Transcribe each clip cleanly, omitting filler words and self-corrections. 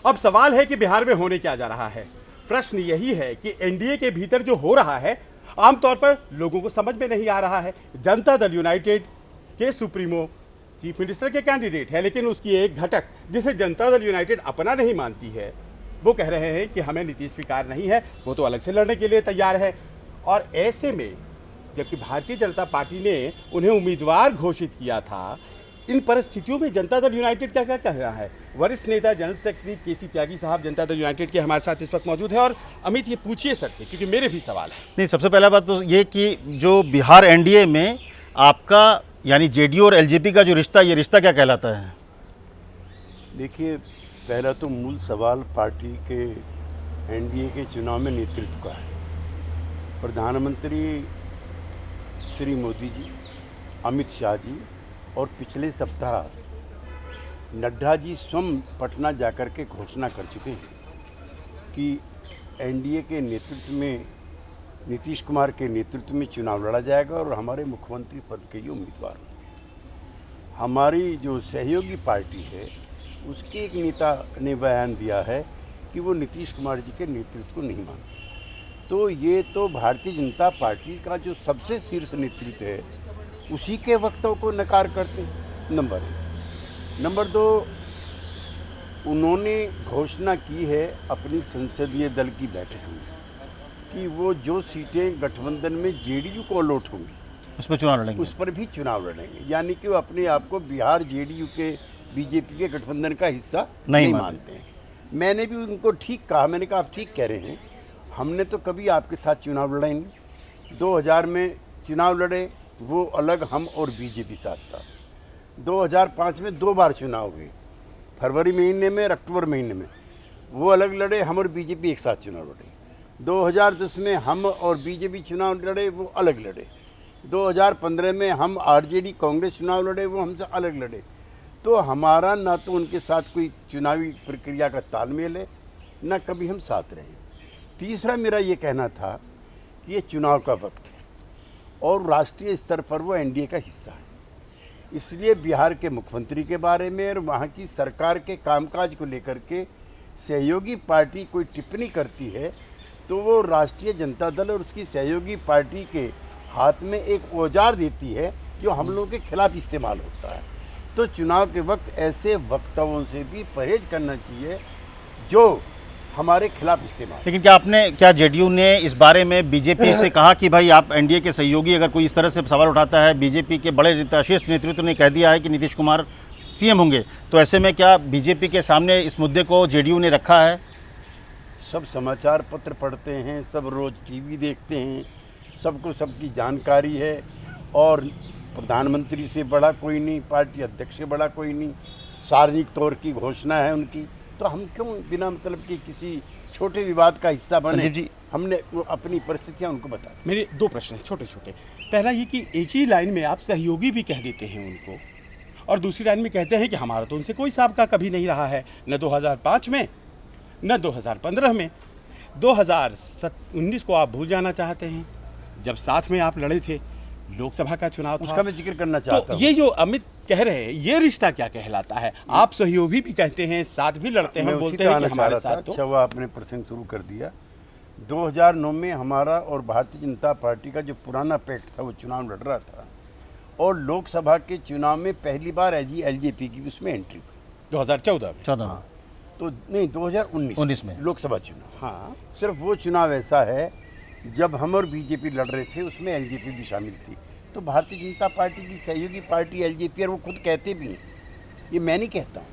अब सवाल है कि बिहार में होने क्या जा रहा है। प्रश्न यही है कि एनडीए के भीतर जो हो रहा है आमतौर पर लोगों को समझ में नहीं आ रहा है। जनता दल यूनाइटेड के सुप्रीमो चीफ मिनिस्टर के कैंडिडेट है, लेकिन उसकी एक घटक जिसे जनता दल यूनाइटेड अपना नहीं मानती है, वो कह रहे हैं कि हमें नीतीश स्वीकार नहीं है, वो तो अलग से लड़ने के लिए तैयार है। और ऐसे में जबकि भारतीय जनता पार्टी ने उन्हें उम्मीदवार घोषित किया था, इन परिस्थितियों में जनता दल यूनाइटेड क्या क्या कह रहा है। वरिष्ठ नेता जनरल सेक्रेटरी केसी त्यागी साहब जनता दल यूनाइटेड के हमारे साथ इस वक्त मौजूद है। और अमित, ये पूछिए सर से, क्योंकि मेरे भी सवाल है। नहीं, सबसे पहला बात तो ये कि जो बिहार एनडीए में आपका यानी जेडीयू और एलजेपी का जो रिश्ता, ये रिश्ता क्या कहलाता है? देखिए, पहला तो मूल सवाल पार्टी के एनडीए के चुनाव में नेतृत्व का है। प्रधानमंत्री श्री मोदी जी, अमित शाह जी और पिछले सप्ताह नड्डा जी स्वयं पटना जाकर के घोषणा कर चुके हैं कि एनडीए के नेतृत्व में, नीतीश कुमार के नेतृत्व में चुनाव लड़ा जाएगा और हमारे मुख्यमंत्री पद के ही उम्मीदवार होंगे। हमारी जो सहयोगी पार्टी है उसके एक नेता ने बयान दिया है कि वो नीतीश कुमार जी के नेतृत्व को नहीं मानते। तो ये तो भारतीय जनता पार्टी का जो सबसे शीर्ष नेतृत्व है उसी के वक्तव्य को नकार करते हैं, नंबर 1। नंबर 2, उन्होंने घोषणा की है अपनी संसदीय दल की बैठक में कि वो जो सीटें गठबंधन में जेडीयू को अलॉट होंगी उस पर चुनाव लड़ेंगे, उस पर भी चुनाव लड़ेंगे। यानी कि वो अपने आप को बिहार जेडीयू के, बीजेपी के गठबंधन का हिस्सा नहीं मानते हैं। मैंने भी उनको ठीक कहा, मैंने कहा आप ठीक कह रहे हैं, हमने तो कभी आपके साथ चुनाव लड़े नहीं। 2000 में चुनाव लड़े, वो अलग, हम और बीजेपी साथ साथ। 2005 में 2 बार चुनाव हुए, फरवरी महीने में और अक्टूबर महीने में, वो अलग लड़े, हम और बीजेपी एक साथ चुनाव लड़े। 2010 में हम और बीजेपी चुनाव लड़े, वो अलग लड़े। 2015 में हम आरजेडी कांग्रेस चुनाव लड़े, वो हमसे अलग लड़े। तो हमारा ना तो उनके साथ कोई चुनावी प्रक्रिया का तालमेल है, ना कभी हम साथ रहे। तीसरा मेरा ये कहना था कि ये चुनाव का वक्त है और राष्ट्रीय स्तर पर वो एनडीए का हिस्सा है, इसलिए बिहार के मुख्यमंत्री के बारे में और वहाँ की सरकार के कामकाज को लेकर के सहयोगी पार्टी कोई टिप्पणी करती है तो वो राष्ट्रीय जनता दल और उसकी सहयोगी पार्टी के हाथ में एक औजार देती है जो हम लोगों के खिलाफ इस्तेमाल होता है। तो चुनाव के वक्त ऐसे वक्तव्यों से भी परहेज करना चाहिए जो हमारे खिलाफ इस्तेमाल। लेकिन क्या जेडीयू ने इस बारे में बीजेपी से कहा कि भाई आप एनडीए के सहयोगी, अगर कोई इस तरह से सवाल उठाता है, बीजेपी के बड़े शीर्ष नेतृत्व ने कह दिया है कि नीतीश कुमार सीएम होंगे, तो ऐसे में क्या बीजेपी के सामने इस मुद्दे को जेडीयू ने रखा है? सब समाचार पत्र पढ़ते हैं, सब रोज़ टीवी देखते हैं, सबको सबकी जानकारी है और प्रधानमंत्री से बड़ा कोई नहीं, पार्टी अध्यक्ष से बड़ा कोई नहीं, सार्वजनिक तौर की घोषणा है उनकी। तो हम क्यों बिना मतलब के किसी छोटे विवाद का हिस्सा बने? जी, हमने अपनी परिस्थितियां उनको बता दी। मेरे 2 प्रश्न हैं छोटे छोटे। पहला ये कि एक ही लाइन में आप सहयोगी भी कह देते हैं उनको, और दूसरी लाइन में कहते हैं कि हमारा तो उनसे कोई साबका कभी नहीं रहा है, न 2005 में न 2015 में। 2019 को आप भूल जाना चाहते हैं, जब साथ में आप लड़े थे, लोकसभा का चुनाव था, उसका मैं जिक्र करना चाहता हूं। तो ये जो अमित कह रहे हैं, ये रिश्ता क्या कहलाता है? आप सहयोगी भी कहते हैं, साथ भी लड़ते हैं, बोलते हैं कि हमारे साथ। तो अच्छा हुआ आपने प्रसंग शुरू कर दिया। 2009 में हमारा और भारतीय जनता पार्टी का जो पुराना पैक्ट था वो चुनाव लड़ रहा था और लोकसभा के चुनाव में पहली बार एलजेपी की उसमें एंट्री हुई 2014 में। हाँ, तो नहीं 2019 में लोकसभा चुनाव। हाँ, सिर्फ वो चुनाव ऐसा है जब हम और बीजेपी लड़ रहे थे, उसमें एलजेपी भी शामिल थी। तो भारतीय जनता पार्टी की सहयोगी पार्टी एलजेपी, और वो खुद कहते भी हैं, ये मैं नहीं कहता हूँ,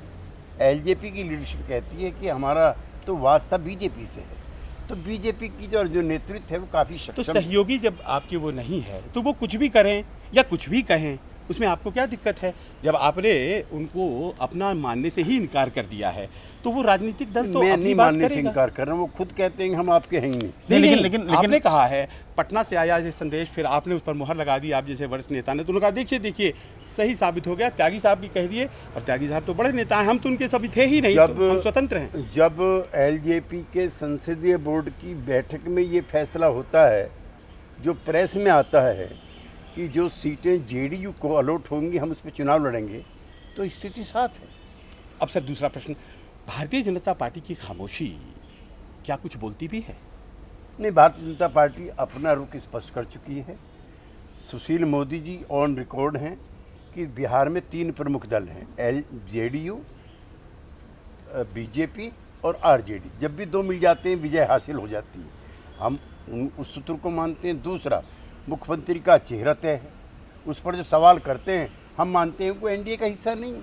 एलजेपी की लीडरशिप कहती है कि हमारा तो वास्ता बीजेपी से है। तो बीजेपी की जो नेतृत्व है वो काफ़ी सक्षम। तो सहयोगी जब आपकी वो नहीं है तो वो कुछ भी करें या कुछ भी कहें, उसमें आपको क्या दिक्कत है? जब आपने उनको अपना मानने से ही इनकार कर दिया है तो वो राजनीतिक दल तो मैं अपनी नहीं बात मानने से करेगा। इनकार कर रहा हूँ, वो खुद कहते हैं हम आपके हैं ही नहीं, लेकिन आपने कहा है पटना से आया ये संदेश, फिर आपने उस पर मुहर लगा दी, आप जैसे वरिष्ठ नेता ने, तो उन्होंने कहा देखिए सही साबित हो गया। त्यागी साहब भी कह दिए, और त्यागी साहब तो बड़े नेता हैं, हम तो उनके सभी थे ही नहीं, तो हम स्वतंत्र हैं। जब एलजेपी के संसदीय बोर्ड की बैठक में ये फैसला होता है, जो प्रेस में आता है कि जो सीटें जेडीयू को अलॉट होंगी हम उस पर चुनाव लड़ेंगे, तो स्थिति साफ है। अब सर दूसरा प्रश्न, भारतीय जनता पार्टी की खामोशी क्या कुछ बोलती भी है? नहीं, भारतीय जनता पार्टी अपना रुख स्पष्ट कर चुकी है। सुशील मोदी जी ऑन रिकॉर्ड हैं कि बिहार में 3 प्रमुख दल हैं, जेडीयू, बीजेपी और आरजेडी। जब भी 2 मिल जाते हैं विजय हासिल हो जाती है। हम उस सूत्र को मानते हैं। दूसरा, मुख्यमंत्री का चेहरा तय है, उस पर जो सवाल करते हैं हम मानते हैं कि एनडीए का हिस्सा नहीं।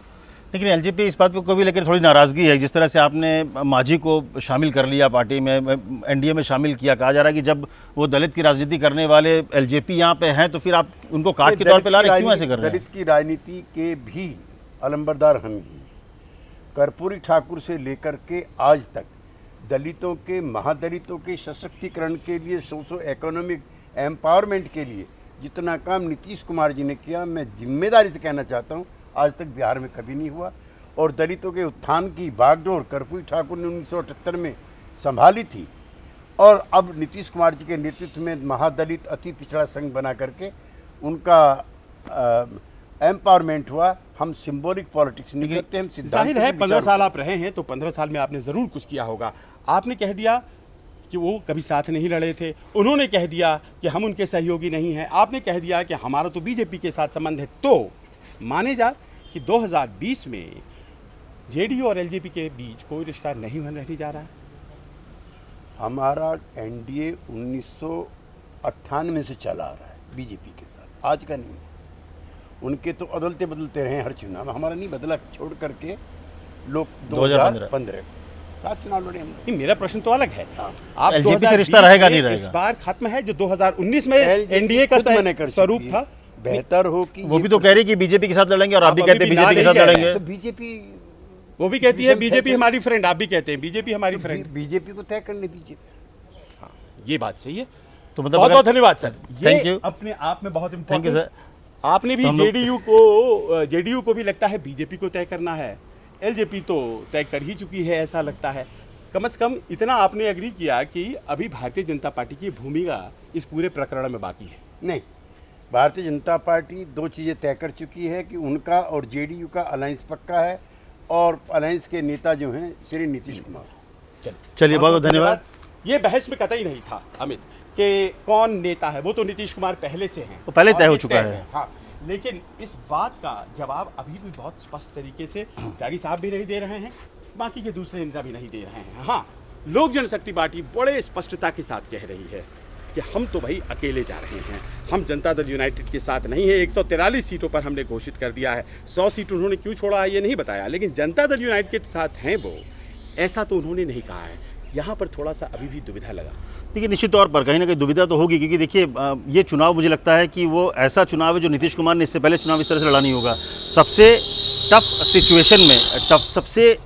लेकिन एलजेपी इस बात को भी लेकर थोड़ी नाराज़गी है, जिस तरह से आपने मांझी को शामिल कर लिया पार्टी में, एनडीए में शामिल किया। कहा जा रहा है कि जब वो दलित की राजनीति करने वाले एलजेपी यहाँ पे हैं तो फिर आप उनको काट के तौर पे ला रहे हैं, क्यों ऐसे कर रहे हैं? दलित की राजनीति के भी अलंबरदार हम ही। कर्पूरी ठाकुर से लेकर के आज तक दलितों के, महादलितों के सशक्तिकरण के लिए, सोशो इकोनॉमिक एम्पावरमेंट के लिए जितना काम नीतीश कुमार जी ने किया, मैं जिम्मेदारी से कहना चाहता हूँ आज तक बिहार में कभी नहीं हुआ। और दलितों के उत्थान की बागडोर कर्पूरी ठाकुर ने 1978 में संभाली थी और अब नीतीश कुमार जी के नेतृत्व में महादलित अति पिछड़ा संघ बना करके उनका एम्पावरमेंट हुआ। हम सिंबॉलिक पॉलिटिक्स नहीं करते, हम सिद्धांत। जाहिर है 15 साल आप रहे हैं तो 15 साल में आपने ज़रूर कुछ किया होगा। आपने कह दिया कि वो कभी साथ नहीं लड़े थे, उन्होंने कह दिया कि हम उनके सहयोगी नहीं हैं, आपने कह दिया कि हमारा तो बीजेपी के साथ संबंध है। तो माने जा कि 2020 में जेडीयू और एलजेपी के बीच कोई रिश्ता नहीं रहने जा रहा है। हमारा एनडीए 1998 से चला आ रहा है बीजेपी के साथ, आज का नहीं। उनके तो अदलते बदलते रहे हर चुनाव, हमारा नहीं बदला। छोड़ करके लोग 2015 7 चुनाव लड़े हम। नहीं, मेरा प्रश्न तो अलग है। आप एलजेपी से रिश्ता रहेगा नहीं रहेगा? इस बार खत्म है जो 2019 में एनडीए का स्वरूप था। बेहतर हो कि वो भी तो कह रही कि बीजेपी के साथ लड़ेंगे और आप भी कहते हैं बीजेपी के साथ लड़ेंगे। तो बीजेपी, वो भी कहती है बीजेपी हमारी फ्रेंड, आप भी कहते हैं बीजेपी हमारी फ्रेंड। बीजेपी को तय करने दीजिए। हाँ, ये बात सही है। तो मतलब बहुत बहुत धन्यवाद सर, थैंक यू। अपने आप में बहुत थैंक यू इम्पोर्टेंट। सर। आपने भी जेडीयू को भी लगता है बीजेपी को तय करना है, एलजेपी तो तय कर ही चुकी है ऐसा लगता है। कम से कम इतना आपने एग्री किया कि अभी भारतीय जनता पार्टी की भूमिका इस पूरे प्रकरण में बाकी है। नहीं, भारतीय जनता पार्टी 2 चीज़ें तय कर चुकी है कि उनका और जेडीयू का अलायंस पक्का है और अलायंस के नेता जो हैं श्री नीतीश कुमार। चलिए बहुत बहुत धन्यवाद। ये बहस में कतई नहीं था अमित कि कौन नेता है, वो तो नीतीश कुमार पहले से हैं, वो पहले तय हो और चुका है। हाँ, लेकिन इस बात का जवाब अभी भी बहुत स्पष्ट तरीके से त्यागी साहब भी नहीं दे रहे हैं, बाकी के दूसरे नेता भी नहीं दे रहे हैं। हाँ, लोक जनशक्ति पार्टी बड़े स्पष्टता के साथ कह रही है कि हम तो भाई अकेले जा रहे हैं, हम जनता दल यूनाइटेड के साथ नहीं है। 143 सीटों पर हमने घोषित कर दिया है। 100 सीट उन्होंने क्यों छोड़ा है ये नहीं बताया, लेकिन जनता दल यूनाइटेड के साथ हैं वो, ऐसा तो उन्होंने नहीं कहा है। यहाँ पर थोड़ा सा अभी भी दुविधा लगा। देखिए, निश्चित तौर पर कहीं ना कहीं दुविधा तो होगी, क्योंकि देखिए ये चुनाव मुझे लगता है कि वो ऐसा चुनाव है जो नीतीश कुमार ने इससे पहले चुनाव इस तरह से लड़ा नहीं होगा। सबसे टफ सिचुएशन में, सबसे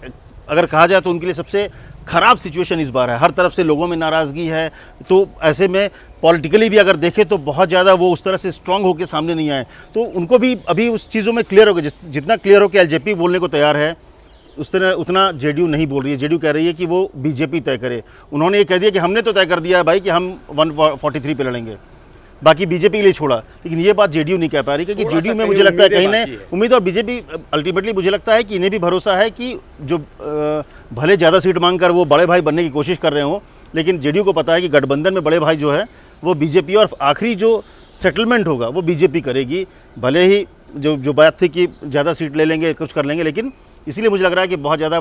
अगर कहा जाए तो उनके लिए सबसे ख़राब सिचुएशन इस बार है। हर तरफ से लोगों में नाराज़गी है, तो ऐसे में पॉलिटिकली भी अगर देखें तो बहुत ज़्यादा वो उस तरह से स्ट्रांग होकर सामने नहीं आए। तो उनको भी अभी उस चीज़ों में क्लियर हो गया, जितना क्लियर हो कि एलजेपी बोलने को तैयार है उस तरह उतना जेडीयू नहीं बोल रही है। जेडीयू कह रही है कि वो बीजेपी तय करे। उन्होंने ये कह दिया कि हमने तो तय कर दिया है भाई कि हम 143 पे लड़ेंगे, बाकी बीजेपी के लिए छोड़ा। लेकिन ये बात जेडीयू नहीं कह पा रही, क्योंकि जेडीयू में मुझे लगता है कहीं ना उम्मीद, और बीजेपी अल्टीमेटली मुझे लगता है कि इन्हें भी भरोसा है कि जो भले ज़्यादा सीट मांगकर वो बड़े भाई बनने की कोशिश कर रहे हो, लेकिन जेडीयू को पता है कि गठबंधन में बड़े भाई जो है वो बीजेपी, और आखिरी जो सेटलमेंट होगा वो बीजेपी करेगी। भले ही जो बात थी कि ज़्यादा सीट ले लेंगे, कुछ कर लेंगे, लेकिन इसीलिए मुझे लग रहा है कि बहुत ज़्यादा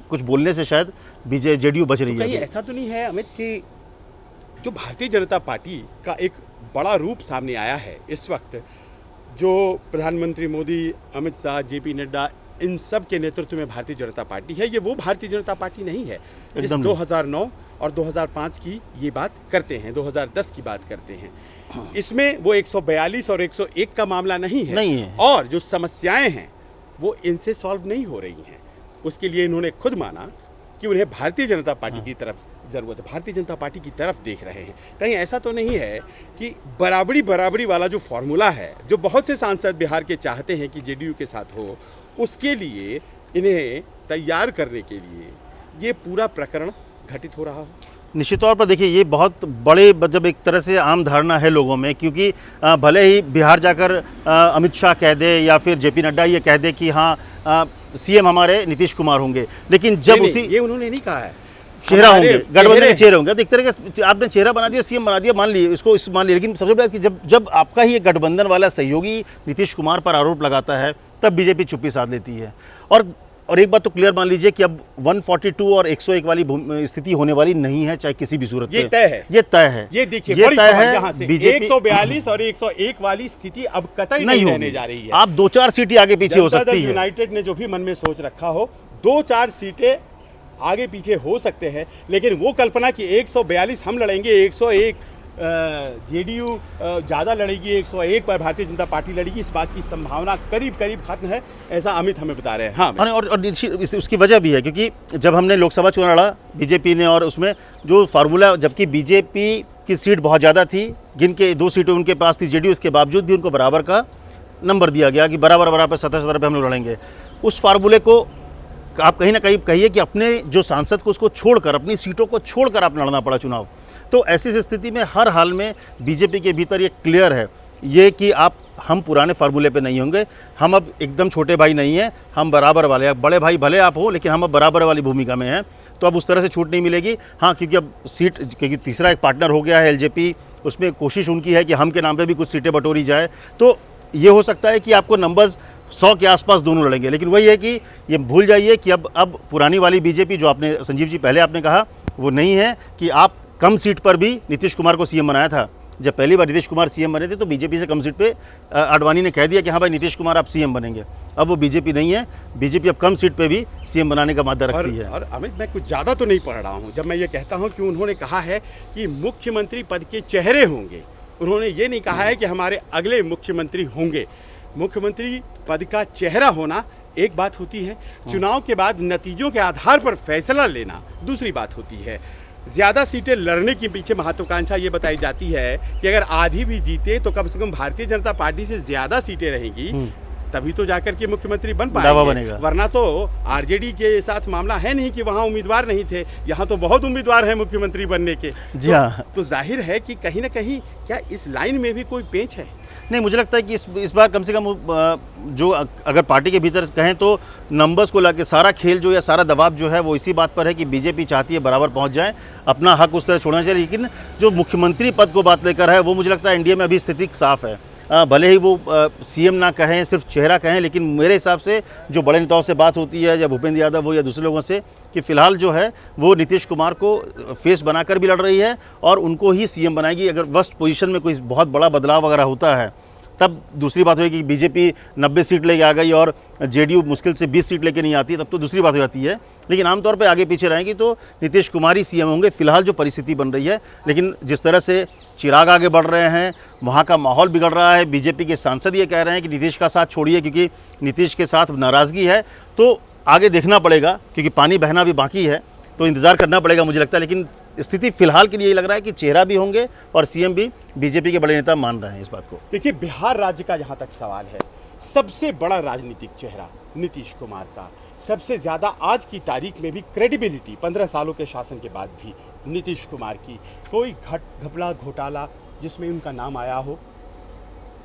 कुछ बोलने से शायद जेडीयू बच रही है। कहीं ऐसा तो नहीं है अमित कि जो भारतीय जनता पार्टी का एक बड़ा रूप सामने आया है इस वक्त, जो प्रधानमंत्री मोदी, अमित शाह, जेपी नड्डा, इन सब के नेतृत्व में भारतीय जनता पार्टी है, ये वो भारतीय जनता पार्टी नहीं है जिस 2009 और 2005 की ये बात करते हैं, 2010 की बात करते हैं। इसमें वो 142 और 101 का मामला नहीं है। और जो समस्याएं हैं वो इनसे सॉल्व नहीं हो रही हैं। उसके लिए इन्होंने खुद माना कि उन्हें भारतीय जनता पार्टी की तरफ ज़रूरत है, भारतीय जनता पार्टी की तरफ देख रहे हैं। कहीं ऐसा तो नहीं है कि बराबरी वाला जो फॉर्मूला है, जो बहुत से सांसद बिहार के चाहते हैं कि जेडीयू के साथ हो, उसके लिए इन्हें तैयार करने के लिए ये पूरा प्रकरण घटित हो रहा हो। निश्चित तौर पर देखिए, ये बहुत बड़े जब एक तरह से आम धारणा है लोगों में, क्योंकि भले ही बिहार जाकर अमित शाह कह दे या फिर जेपी नड्डा ये कह दे कि हाँ सीएम हमारे नीतीश कुमार होंगे, लेकिन जब नहीं, उसी ये उन्होंने नहीं कहा है। चेहरा हमारे होंगे, गठबंधन के चेहरे- चेहरे होंगे, तो एक तरह का आपने चेहरा बना दिया, सीएम बना दिया, मान लिए इसको, इस मान लिया। लेकिन सबसे बड़ा कि जब आपका ही एक गठबंधन वाला सहयोगी नीतीश कुमार पर आरोप लगाता है, तब बीजेपी चुप्पी साध लेती है। और एक बात तो क्लियर मान लीजिए कि अब 142 और 101 वाली स्थिति होने वाली नहीं है, चाहे किसी भी सूरत ये में। तय है। ये तय है। ये देखिए ये बड़ी तय खबर है, यहाँ से बीजेपी 142 और 101 वाली स्थिति अब कतई नहीं रहने होगी। जा रही है। आप 2-4 सीटें आगे पीछे हो जनता दल सकती है। यूनाइटेड ने जो भी मन में सोच रखा हो, 2-4 सीटें आगे पीछे हो सकते हैं, लेकिन वो कल्पना कि 142 हम लड़ेंगे, 101 जेडीयू ज़्यादा लड़ेगी, 101 पर भारतीय जनता पार्टी लड़ेगी, इस बात की संभावना करीब करीब खत्म है, ऐसा अमित हमें बता रहे हैं। हाँ, और उसकी वजह भी है, क्योंकि जब हमने लोकसभा चुनाव लड़ा बीजेपी ने, और उसमें जो फार्मूला, जबकि बीजेपी की सीट बहुत ज़्यादा थी, गिन के 2 सीटें उनके पास थी जेडीयू, इसके बावजूद भी उनको बराबर का नंबर दिया गया कि बराबर 17 पे हम लोग लड़ेंगे। उस फार्मूले को आप कहीं ना कहीं कहिए कि अपने जो सांसद को उसको छोड़कर, अपनी सीटों को छोड़कर आप लड़ना पड़ा चुनाव। तो ऐसी स्थिति में हर हाल में बीजेपी के भीतर ये क्लियर है ये कि हम पुराने फार्मूले पे नहीं होंगे, हम अब एकदम छोटे भाई नहीं हैं, हम बराबर वाले हैं। बड़े भाई भले आप हो, लेकिन हम अब बराबर वाली भूमिका में हैं, तो अब उस तरह से छूट नहीं मिलेगी। हाँ, क्योंकि अब सीट, क्योंकि तीसरा एक पार्टनर हो गया है एलजेपी, उसमें कोशिश उनकी है कि हम के नाम पे भी कुछ सीटें बटोरी जाए। तो ये हो सकता है कि आपको नंबर्स 100 के आसपास दोनों लड़ेंगे, लेकिन वही है कि ये भूल जाइए कि अब पुरानी वाली बीजेपी, जो आपने संजीव जी पहले आपने कहा, वो नहीं है कि आप कम सीट पर भी नीतीश कुमार को सीएम बनाया था। जब पहली बार नीतीश कुमार सीएम बने थे तो बीजेपी से कम सीट पे आडवाणी ने कह दिया कि हाँ भाई नीतीश कुमार आप सीएम बनेंगे। अब वो बीजेपी नहीं है, बीजेपी अब कम सीट पे भी सीएम बनाने का मादा रखती है। और अमित, मैं कुछ ज़्यादा तो नहीं पढ़ रहा हूँ जब मैं ये कहता हूँ कि उन्होंने कहा है कि मुख्यमंत्री पद के चेहरे होंगे। उन्होंने ये नहीं कहा है कि हमारे अगले मुख्यमंत्री होंगे। मुख्यमंत्री पद का चेहरा होना एक बात होती है, चुनाव के बाद नतीजों के आधार पर फैसला लेना दूसरी बात होती है। ज़्यादा सीटें लड़ने के पीछे महत्वाकांक्षा ये बताई जाती है कि अगर आधी भी जीते तो कम से कम भारतीय जनता पार्टी से ज़्यादा सीटें रहेंगी, तभी तो जाकर के मुख्यमंत्री बन पाएंगे। वरना तो आरजेडी के साथ मामला है नहीं कि वहाँ उम्मीदवार नहीं थे, यहाँ तो बहुत उम्मीदवार हैं मुख्यमंत्री बनने के। जी हाँ, तो जाहिर है कि कहीं ना कहीं क्या इस लाइन में भी कोई पेंच है? नहीं, मुझे लगता है कि इस बार कम से कम जो अगर पार्टी के भीतर कहें तो नंबर्स को लाके सारा खेल जो या सारा दबाव जो है वो इसी बात पर है कि बीजेपी चाहती है बराबर पहुंच जाए, अपना हक उस तरह छोड़ना चाहिए। लेकिन जो मुख्यमंत्री पद को बात लेकर है वो मुझे लगता है एनडीए में अभी स्थिति साफ है। भले ही वो सीएम ना कहें, सिर्फ चेहरा कहें, लेकिन मेरे हिसाब से जो बड़े नेताओं से बात होती है, या भूपेंद्र यादव हो या दूसरे लोगों से, कि फिलहाल जो है वो नीतीश कुमार को फेस बनाकर भी लड़ रही है और उनको ही सीएम बनाएगी। अगर वर्स्ट पोजीशन में कोई बहुत बड़ा बदलाव वगैरह होता है तब दूसरी बात होगी कि बीजेपी 90 सीट लेके आ गई और जेडीयू मुश्किल से 20 सीट लेके नहीं आती, तब तो दूसरी बात हो जाती है। लेकिन आमतौर पे आगे पीछे रहेंगी तो नीतीश कुमार ही सीएम होंगे, फिलहाल जो परिस्थिति बन रही है। लेकिन जिस तरह से चिराग आगे बढ़ रहे हैं, वहाँ का माहौल बिगड़ रहा है, बीजेपी के सांसद ये कह रहे हैं कि नीतीश का साथ छोड़िए क्योंकि नीतीश के साथ नाराज़गी है। तो आगे देखना पड़ेगा, क्योंकि पानी बहना भी बाकी है, तो इंतज़ार करना पड़ेगा मुझे लगता है। लेकिन स्थिति फिलहाल के लिए ये लग रहा है कि चेहरा भी होंगे और सीएम भी बीजेपी के बड़े नेता मान रहे हैं इस बात को। देखिए, बिहार राज्य का जहाँ तक सवाल है, सबसे बड़ा राजनीतिक चेहरा नीतीश कुमार का, सबसे ज़्यादा आज की तारीख में भी क्रेडिबिलिटी 15 सालों के शासन के बाद भी नीतीश कुमार की। कोई घपला घोटाला जिसमें उनका नाम आया हो,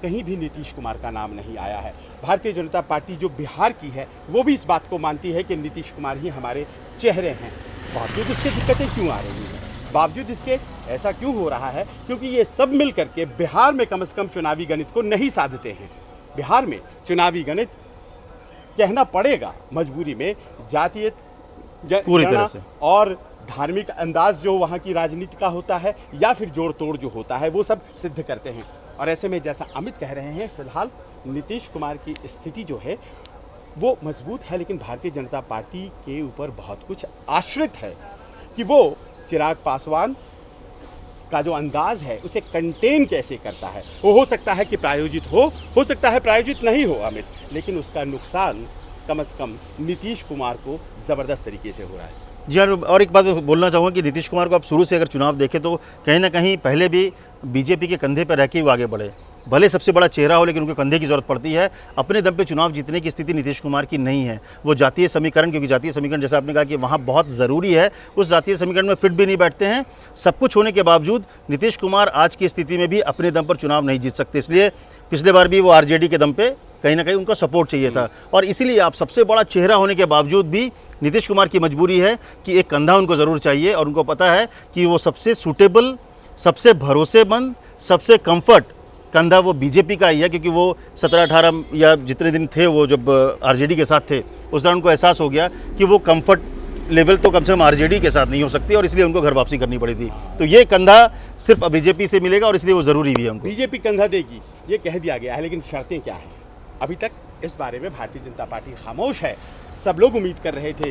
कहीं भी नीतीश कुमार का नाम नहीं आया है। भारतीय जनता पार्टी जो बिहार की है वो भी इस बात को मानती है कि नीतीश कुमार ही हमारे चेहरे हैं। बावजूद इसके दिक्कतें क्यों आ रही हैं, बावजूद इसके ऐसा क्यों हो रहा है? क्योंकि ये सब मिल करके बिहार में कम से कम चुनावी गणित को नहीं साधते हैं। बिहार में चुनावी गणित कहना पड़ेगा मजबूरी में जातीय पूरी तरह से और धार्मिक अंदाज जो वहाँ की राजनीति का होता है, या फिर जोड़ तोड़ जो होता है, वो सब सिद्ध करते हैं। और ऐसे में जैसा अमित कह रहे हैं, फिलहाल नीतीश कुमार की स्थिति जो है वो मजबूत है, लेकिन भारतीय जनता पार्टी के ऊपर बहुत कुछ आश्रित है कि वो चिराग पासवान का जो अंदाज है उसे कंटेन कैसे करता है। वो हो सकता है कि प्रायोजित हो सकता है प्रायोजित नहीं हो अमित, लेकिन उसका नुकसान कम से कम नीतीश कुमार को ज़बरदस्त तरीके से हो रहा है। जी हाँ, और एक बात बोलना चाहूँगा कि नीतीश कुमार को आप शुरू से अगर चुनाव देखें तो कहीं ना कहीं पहले भी बीजेपी के कंधे पर रह के वो आगे बढ़े। भले सबसे बड़ा चेहरा हो, लेकिन उनके कंधे की जरूरत पड़ती है। अपने दम पे चुनाव जीतने की स्थिति नीतीश कुमार की नहीं है। वो जातीय समीकरण, क्योंकि जातीय समीकरण जैसा आपने कहा कि वहाँ बहुत ज़रूरी है, उस जातीय समीकरण में फिट भी नहीं बैठते हैं। सब कुछ होने के बावजूद नीतीश कुमार आज की स्थिति में भी अपने दम पर चुनाव नहीं जीत सकते। इसलिए पिछले बार भी वो आरजेडी के दम पे कहीं ना कहीं उनका सपोर्ट चाहिए था। और इसीलिए आप सबसे बड़ा चेहरा होने के बावजूद भी नीतीश कुमार की मजबूरी है कि एक कंधा उनको ज़रूर चाहिए, और उनको पता है कि वो सबसे सूटेबल, सबसे भरोसेमंद, सबसे कंफर्ट कंधा वो बीजेपी का ही है, क्योंकि वो 17-18 या जितने दिन थे वो जब आरजेडी के साथ थे, उस दौरान उनको एहसास हो गया कि वो कंफर्ट लेवल तो कम से कम आरजेडी के साथ नहीं हो सकती, और इसलिए उनको घर वापसी करनी पड़ी थी। तो ये कंधा सिर्फ बीजेपी से मिलेगा, और इसलिए वो ज़रूरी भी है उनको। बीजेपी कंधा देगी ये कह दिया गया है, लेकिन शर्तें क्या हैं? अभी तक इस बारे में भारतीय जनता पार्टी खामोश है। सब लोग उम्मीद कर रहे थे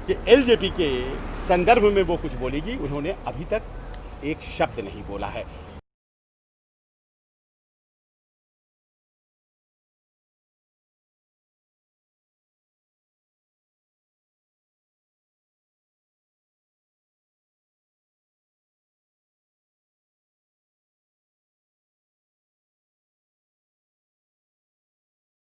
कि एलजेपी के संदर्भ में वो कुछ बोलेगी, उन्होंने अभी तक एक शब्द नहीं बोला है।